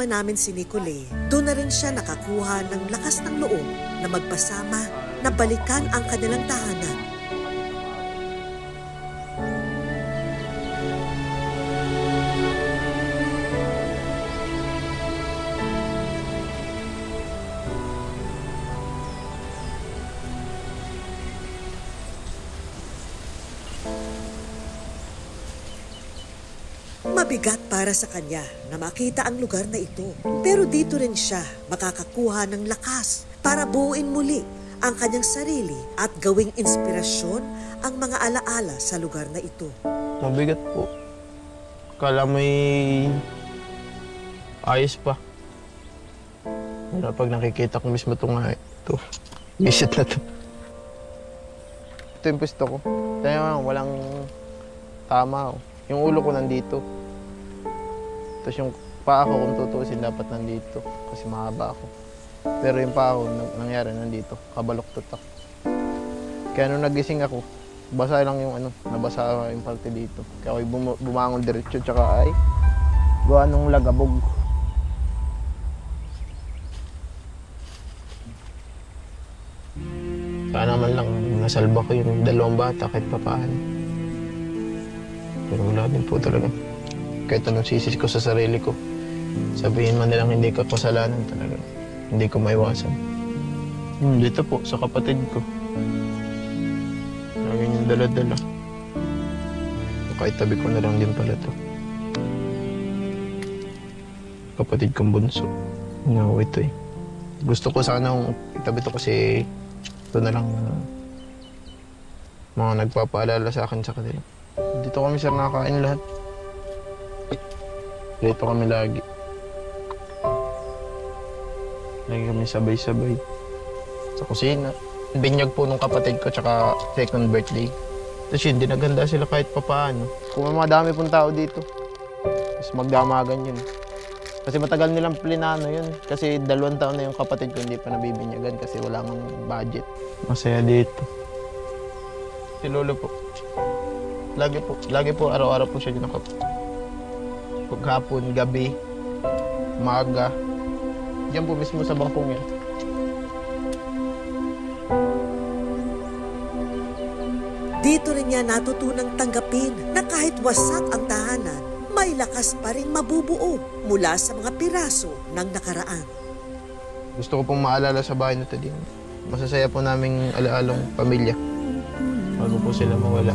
namin si Nicole, doon na rin siya nakakuha ng lakas ng loob na magpasama na balikan ang kanilang tahanan. Mabigat para sa kanya na makita ang lugar na ito. Pero dito rin siya makakakuha ng lakas para buuin muli ang kanyang sarili at gawing inspirasyon ang mga alaala sa lugar na ito. Mabigat po. Kala may ayos pa. Pero pag nakikita ko mismo ito nga, ito. Visit na ito. Ito yung pwesto ko. Kaya walang tama. Yung ulo ko nandito. Tapos yung paa ko, kung tutuusin, dapat nandito. Kasi mahaba ako. Pero yung paa ko, nangyari nandito. Kabaluktot ako. Kaya nung nagising ako, basa lang yung nabasa yung parte dito. Kaya ako'y bumangon diretso, tsaka ay gawa nung lagabog. Sana naman lang nasalba ko yung dalawang bata kahit papahan. Pero wala din po talaga. Kahit anong sisis ko sa sarili ko, sabihin man nilang hindi ka kasalanan talaga. Hindi ko maiwasan. Dito po, sa kapatid ko. Lagi niyang dala-dala. Kahit tabi ko na lang din pala to. Kapatid kong bunso. No, ito eh. Gusto ko sana itabi to kasi ito na lang mga nagpapaalala sa akin sa kanila. Dito kami sir nakakain lahat. Dito kami lagi. Lagi kami sabay-sabay. Sa kusina. Binyag po nung kapatid ko tsaka second birthday. Tapos yun, dinaganda sila kahit papaano. Kung may mga dami pong tao dito, mas magdamagan yun. Kasi matagal nilang plinano yun. Kasi 2 taon na yung kapatid ko hindi pa nabibinyagan kasi wala nang budget. Masaya dito. Si Lolo po. Lagi po, araw-araw po siya dyan ako. Paghapon, gabi, umaga. Diyan po mismo sa bangkong yan. Dito rin niya natutunang tanggapin na kahit wasak ang tahanan, may lakas pa rin mabubuo mula sa mga piraso ng nakaraan. Gusto ko pong maalala sa bahay na ito din. Masasaya po naming alaalong pamilya bago po sila mawala.